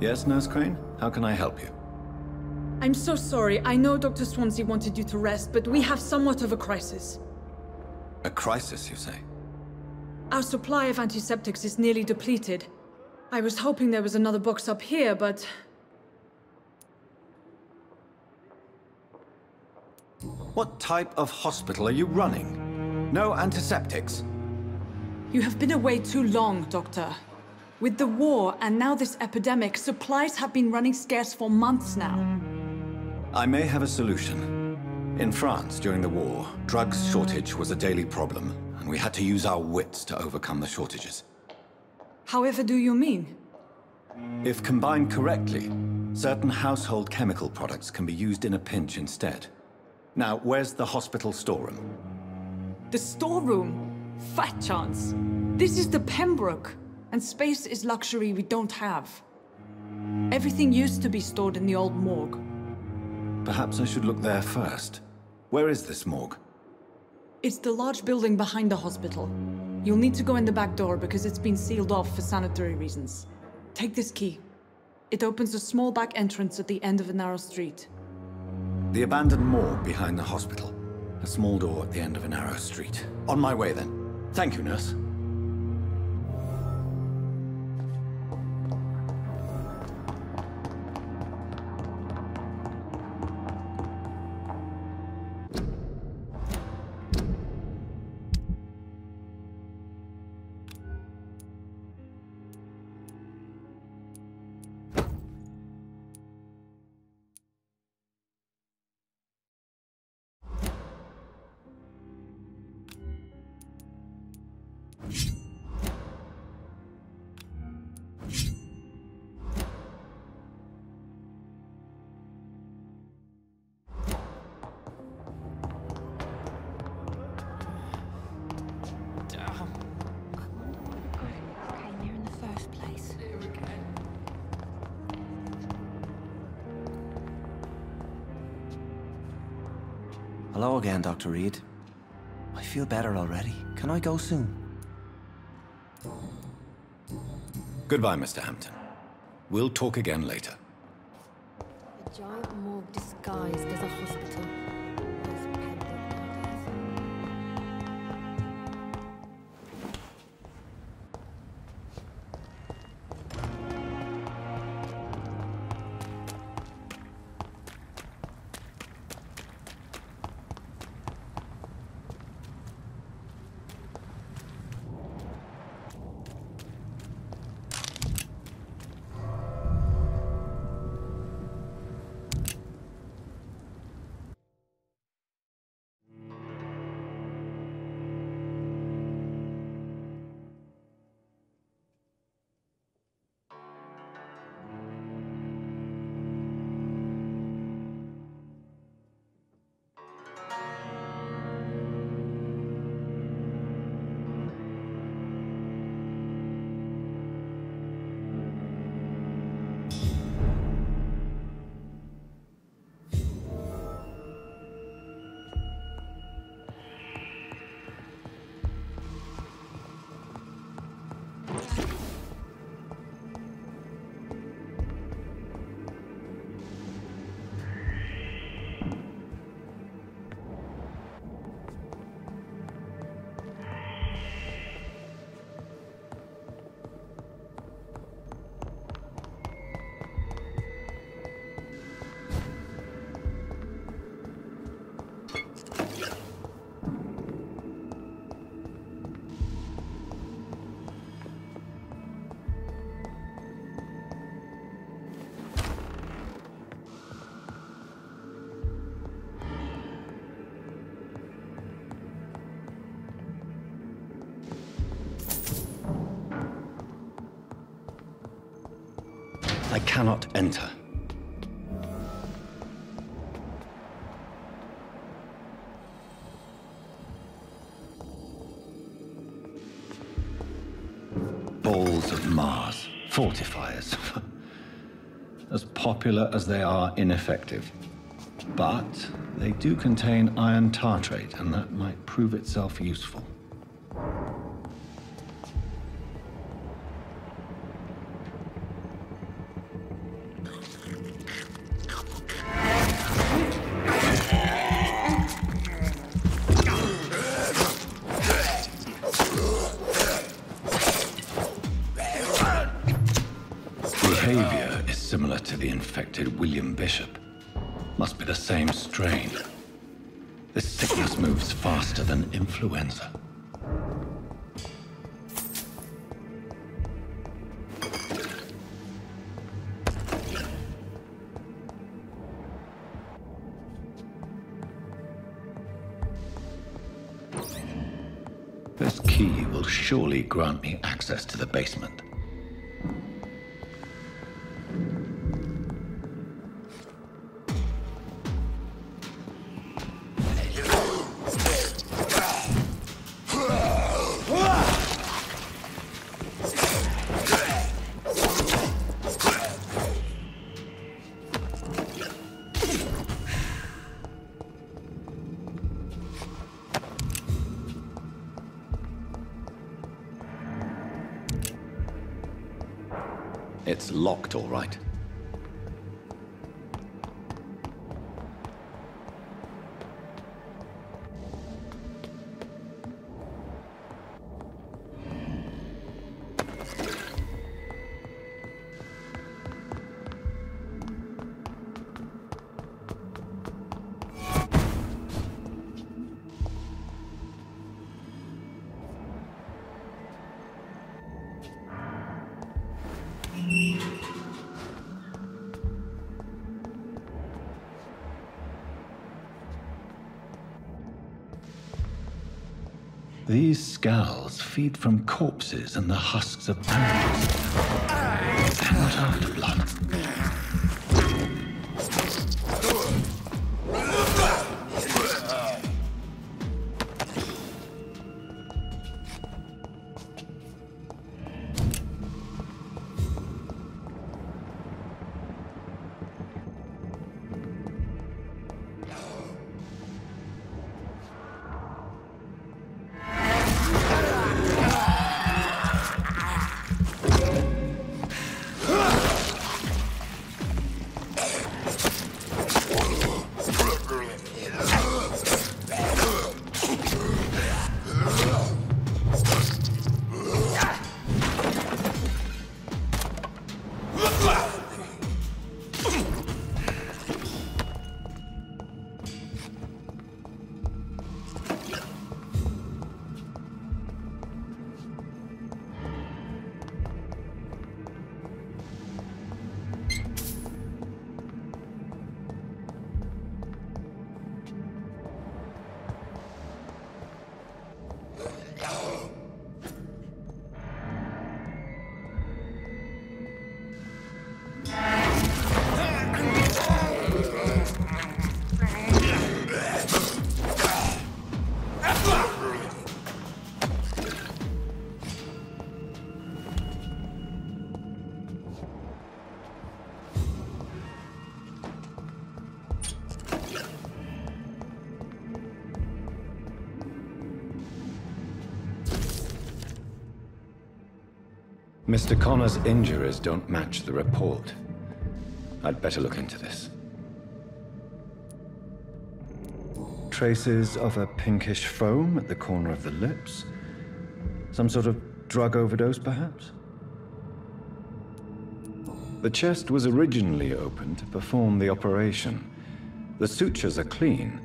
Yes, Nurse Crane? How can I help you? I'm so sorry. I know Dr. Swansea wanted you to rest, but we have somewhat of a crisis. A crisis, you say? Our supply of antiseptics is nearly depleted. I was hoping there was another box up here, but... What type of hospital are you running? No antiseptics? You have been away too long, Doctor. With the war and now this epidemic, supplies have been running scarce for months now. I may have a solution. In France, during the war, drugs shortage was a daily problem, and we had to use our wits to overcome the shortages. However do you mean? If combined correctly, certain household chemical products can be used in a pinch instead. Now, where's the hospital storeroom? The storeroom? Fat chance. This is the Pembroke, and space is luxury we don't have. Everything used to be stored in the old morgue. Perhaps I should look there first. Where is this morgue? It's the large building behind the hospital. You'll need to go in the back door because it's been sealed off for sanitary reasons. Take this key. It opens a small back entrance at the end of a narrow street. The abandoned morgue behind the hospital. A small door at the end of a narrow street. On my way then. Thank you, nurse. Hello again, Dr. Reid. I feel better already. Can I go soon? Goodbye, Mr. Hampton. We'll talk again later. A giant morgue disguised as a hospital. Those Pembroke murders. I cannot enter. Balls of Mars. Fortifiers. As popular as they are ineffective. But they do contain iron tartrate, and that might prove itself useful. similar to the infected William Bishop. Must be the same strain. This sickness moves faster than influenza. This key will surely grant me access to the basement. It's locked, all right. These scowls feed from corpses and the husks of animals. And not after blood. Mr. Connor's injuries don't match the report. I'd better look into this. Traces of a pinkish foam at the corner of the lips. Some sort of drug overdose, perhaps? The chest was originally open to perform the operation. The sutures are clean,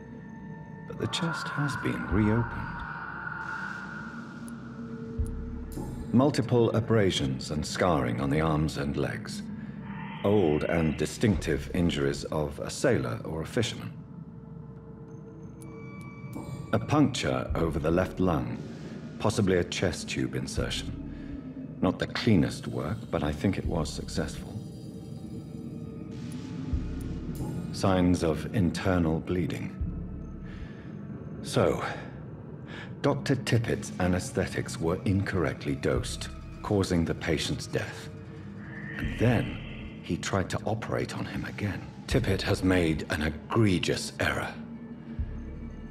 but the chest has been reopened. Multiple abrasions and scarring on the arms and legs. Old and distinctive injuries of a sailor or a fisherman. A puncture over the left lung, possibly a chest tube insertion. Not the cleanest work, but I think it was successful. Signs of internal bleeding. So, Dr. Tippett's anesthetics were incorrectly dosed, causing the patient's death. And then, he tried to operate on him again. Tippett has made an egregious error.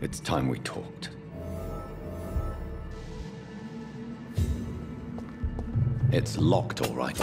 It's time we talked. It's locked, all right.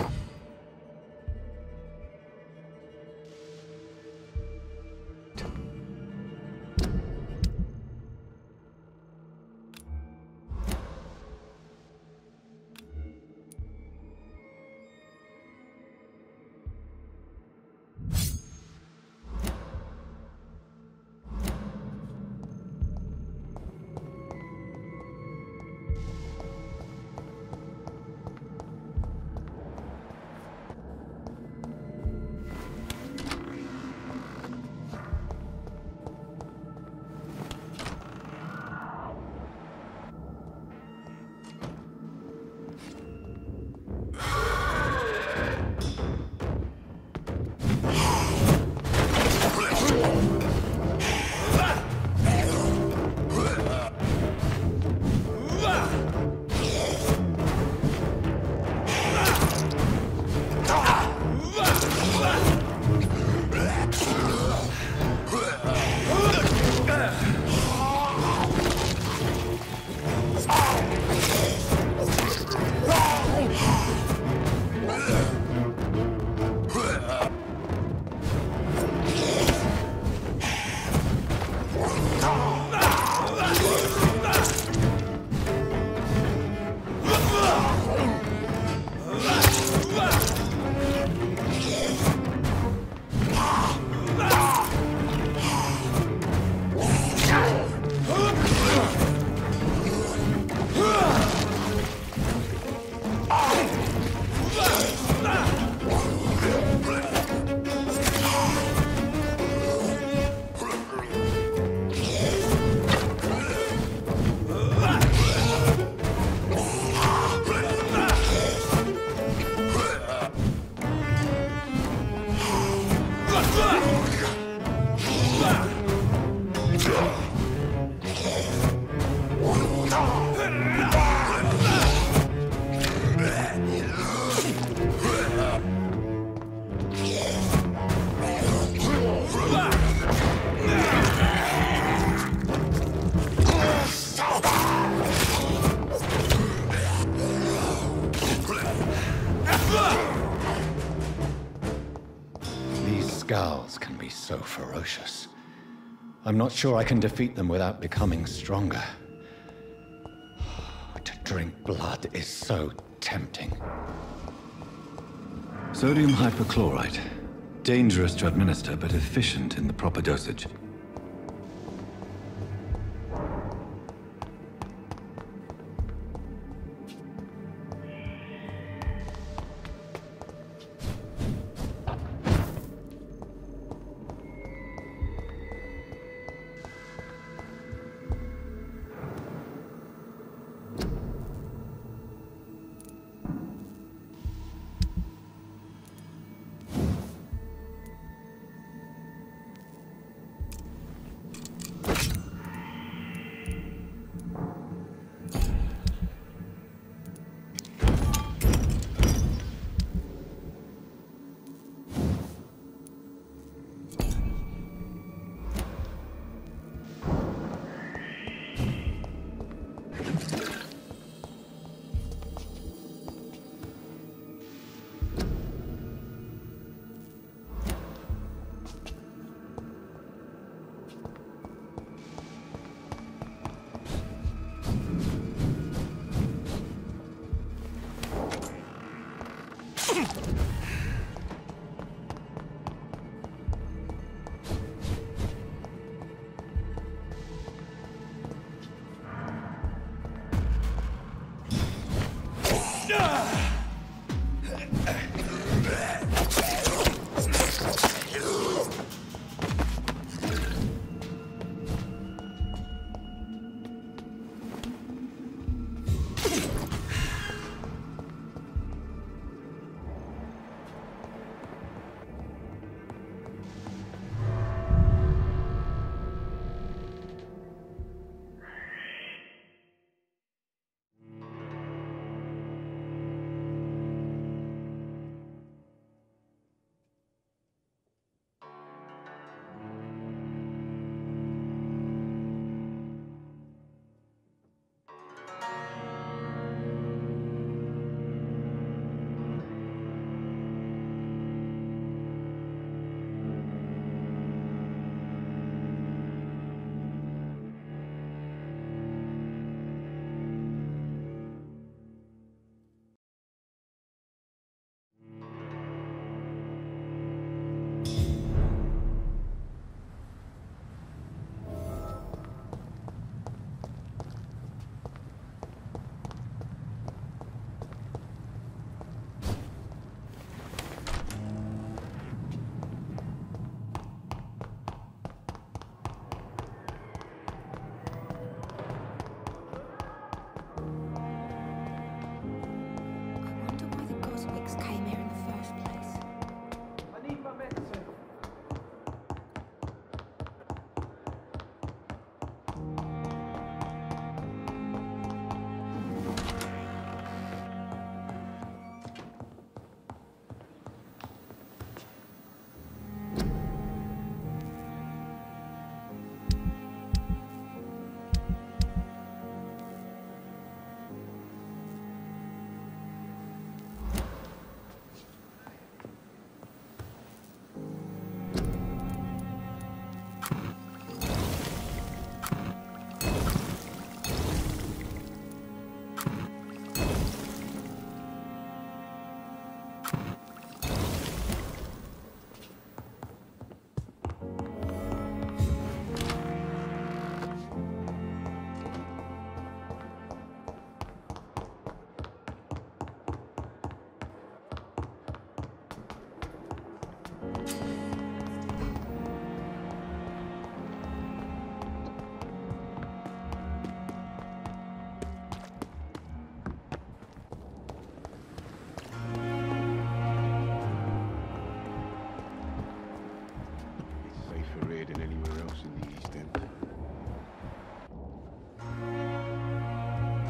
These scowls can be so ferocious. I'm not sure I can defeat them without becoming stronger. To drink blood is so tempting. Sodium hypochlorite. Dangerous to administer, but efficient in the proper dosage.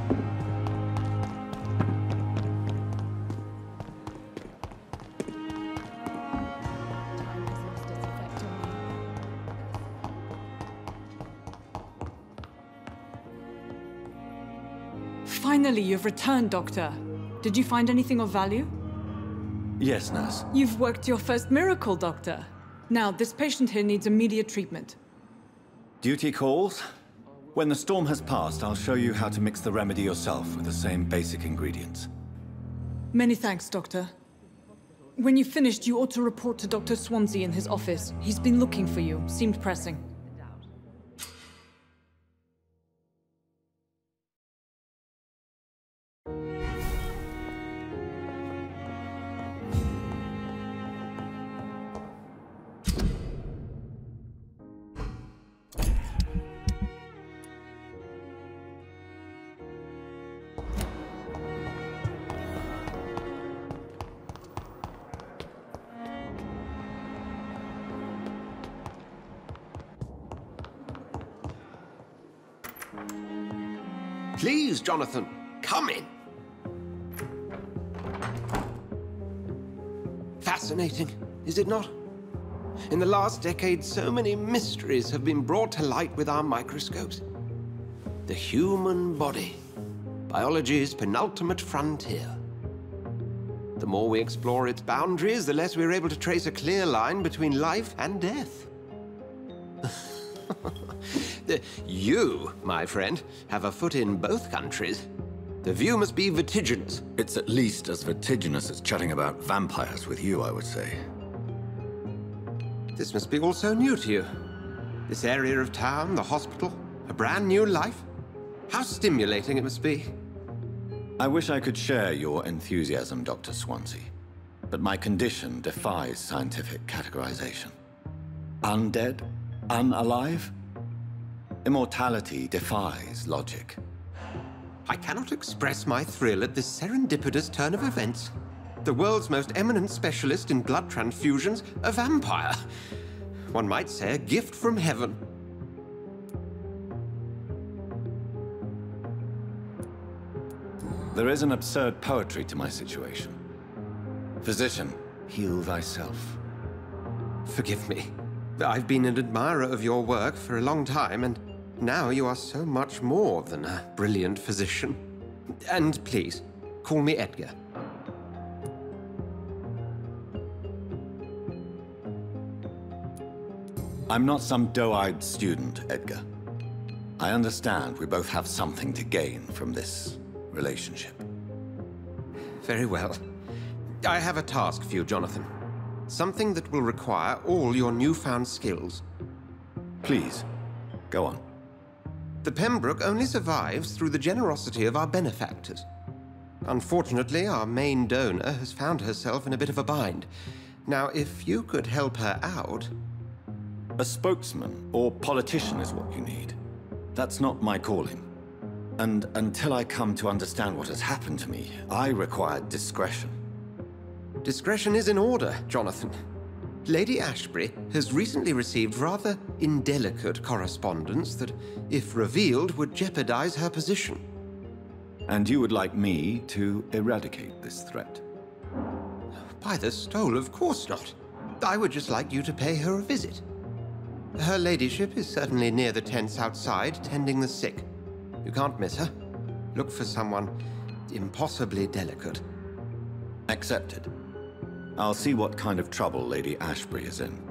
Time has lost its effect on me. Finally, you've returned, Doctor. Did you find anything of value? Yes, nurse. You've worked your first miracle, Doctor. Now, this patient here needs immediate treatment. Duty calls. When the storm has passed, I'll show you how to mix the remedy yourself with the same basic ingredients. Many thanks, Doctor. When you've finished, you ought to report to Dr. Swansea in his office. He's been looking for you. Seemed pressing. Please, Jonathan, come in. Fascinating, is it not? In the last decade, so many mysteries have been brought to light with our microscopes. The human body, biology's penultimate frontier. The more we explore its boundaries, the less we're able to trace a clear line between life and death. You, my friend, have a foot in both countries. The view must be vertiginous. It's at least as vertiginous as chatting about vampires with you, I would say. This must be all so new to you. This area of town, the hospital, a brand new life. How stimulating it must be. I wish I could share your enthusiasm, Dr. Swansea. But my condition defies scientific categorization. Undead? Unalive? Immortality defies logic. I cannot express my thrill at this serendipitous turn of events. The world's most eminent specialist in blood transfusions, a vampire. One might say a gift from heaven. There is an absurd poetry to my situation. Physician, heal thyself. Forgive me. I've been an admirer of your work for a long time, and now you are so much more than a brilliant physician. And please, call me Edgar. I'm not some doe-eyed student, Edgar. I understand we both have something to gain from this relationship. Very well. I have a task for you, Jonathan. Something that will require all your newfound skills. Please, go on. The Pembroke only survives through the generosity of our benefactors. Unfortunately, our main donor has found herself in a bit of a bind. Now, if you could help her out... A spokesman or politician is what you need. That's not my calling. And until I come to understand what has happened to me, I require discretion. Discretion is in order, Jonathan. Lady Ashbury has recently received rather indelicate correspondence that, if revealed, would jeopardize her position. And you would like me to eradicate this threat? By the stole, of course not. I would just like you to pay her a visit. Her ladyship is certainly near the tents outside, tending the sick. You can't miss her. Look for someone impossibly delicate. Accepted. I'll see what kind of trouble Lady Ashbury is in.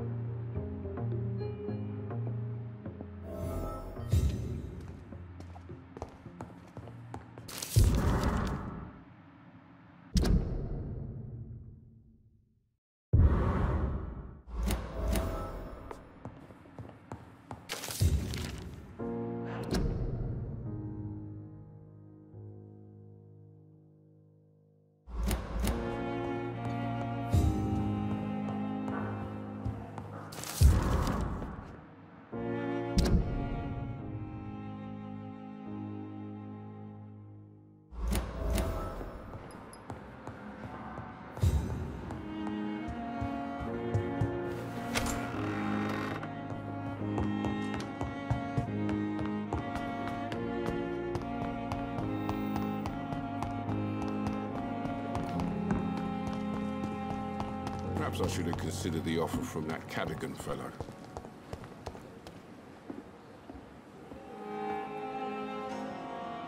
Perhaps I should have considered the offer from that Cadogan fellow.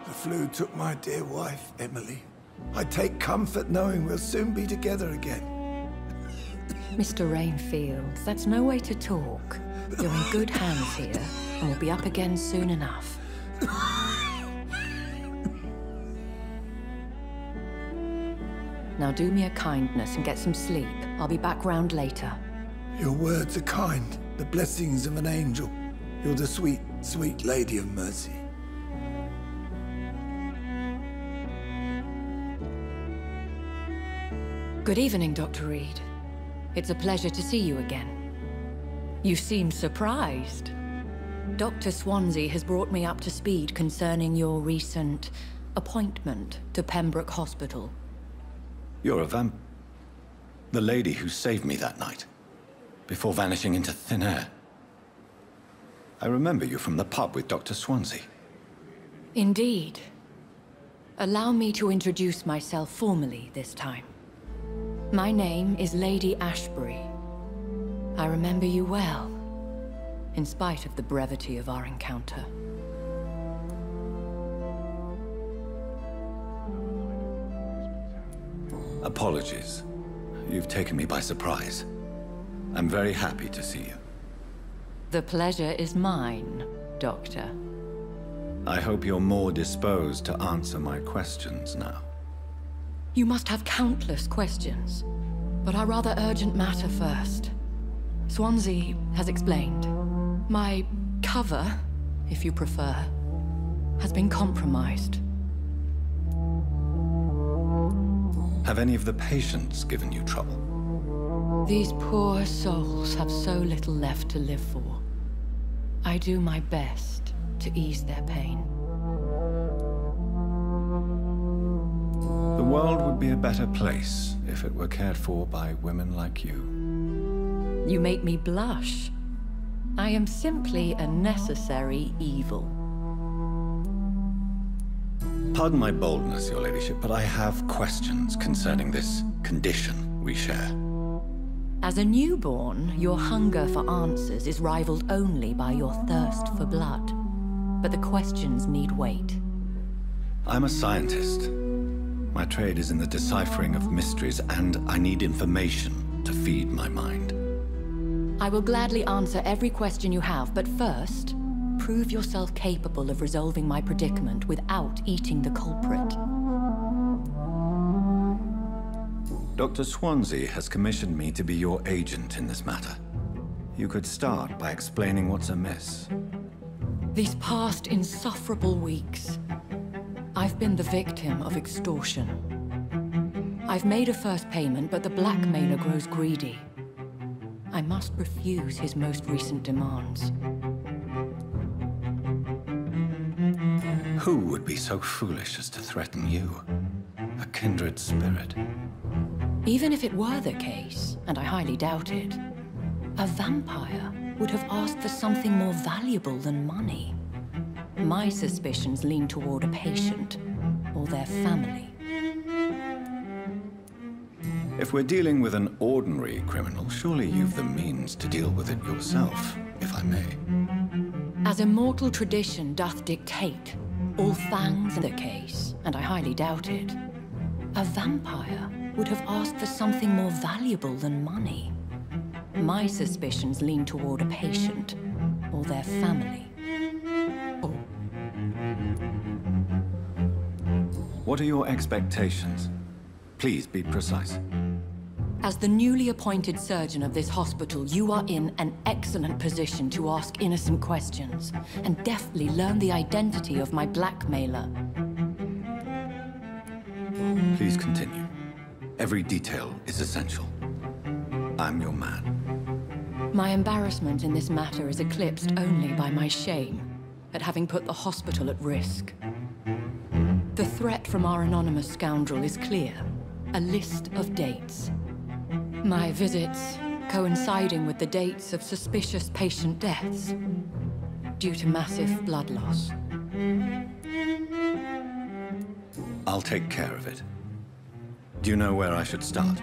The flu took my dear wife, Emily. I take comfort knowing we'll soon be together again. Mr. Rainfield, that's no way to talk. You're in good hands here, and we'll be up again soon enough. Now do me a kindness and get some sleep. I'll be back round later. Your words are kind, the blessings of an angel. You're the sweet, sweet Lady of Mercy. Good evening, Dr. Reid. It's a pleasure to see you again. You seem surprised. Dr. Swansea has brought me up to speed concerning your recent appointment to Pembroke Hospital. You're a the lady who saved me that night, before vanishing into thin air. I remember you from the pub with Dr. Swansea. Indeed. Allow me to introduce myself formally this time. My name is Lady Ashbury. I remember you well, in spite of the brevity of our encounter. Apologies. You've taken me by surprise. I'm very happy to see you. The pleasure is mine, Doctor. I hope you're more disposed to answer my questions now. You must have countless questions, but our rather urgent matter first. Swansea has explained. My cover, if you prefer, has been compromised. Have any of the patients given you trouble? These poor souls have so little left to live for. I do my best to ease their pain. The world would be a better place if it were cared for by women like you. You make me blush. I am simply a necessary evil. Pardon my boldness, Your Ladyship, but I have questions concerning this condition we share. As a newborn, your hunger for answers is rivaled only by your thirst for blood. But the questions need wait. I'm a scientist. My trade is in the deciphering of mysteries, and I need information to feed my mind. I will gladly answer every question you have, but first, prove yourself capable of resolving my predicament without eating the culprit. Dr. Swansea has commissioned me to be your agent in this matter. You could start by explaining what's amiss. These past insufferable weeks, I've been the victim of extortion. I've made a first payment, but the blackmailer grows greedy. I must refuse his most recent demands. Who would be so foolish as to threaten you? A kindred spirit. Even if it were the case, and I highly doubt it, a vampire would have asked for something more valuable than money. My suspicions lean toward a patient or their family. If we're dealing with an ordinary criminal, surely you've the means to deal with it yourself, if I may. As immortal tradition doth dictate, all fangs in the case, and I highly doubt it, a vampire would have asked for something more valuable than money. My suspicions lean toward a patient or their family. Oh. What are your expectations? Please be precise. As the newly appointed surgeon of this hospital, you are in an excellent position to ask innocent questions and deftly learn the identity of my blackmailer. Please continue. Every detail is essential. I'm your man. My embarrassment in this matter is eclipsed only by my shame at having put the hospital at risk. The threat from our anonymous scoundrel is clear. A list of dates. My visits coinciding with the dates of suspicious patient deaths due to massive blood loss. I'll take care of it. Do you know where I should start?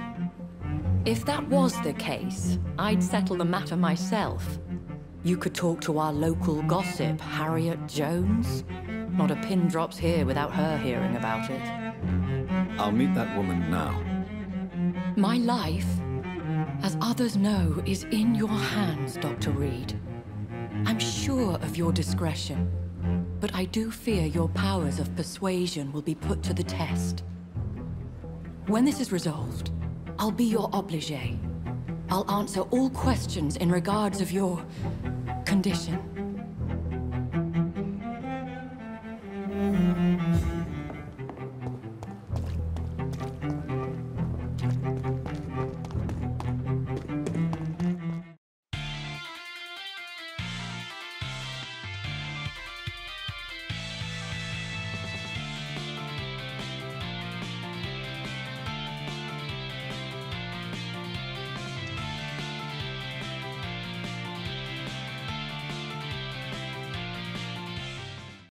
If that was the case, I'd settle the matter myself. You could talk to our local gossip, Harriet Jones. Not a pin drops here without her hearing about it. I'll meet that woman now. My life, as others know, is in your hands, Dr. Reid. I'm sure of your discretion, but I do fear your powers of persuasion will be put to the test. When this is resolved, I'll be your obligé. I'll answer all questions in regards of your condition.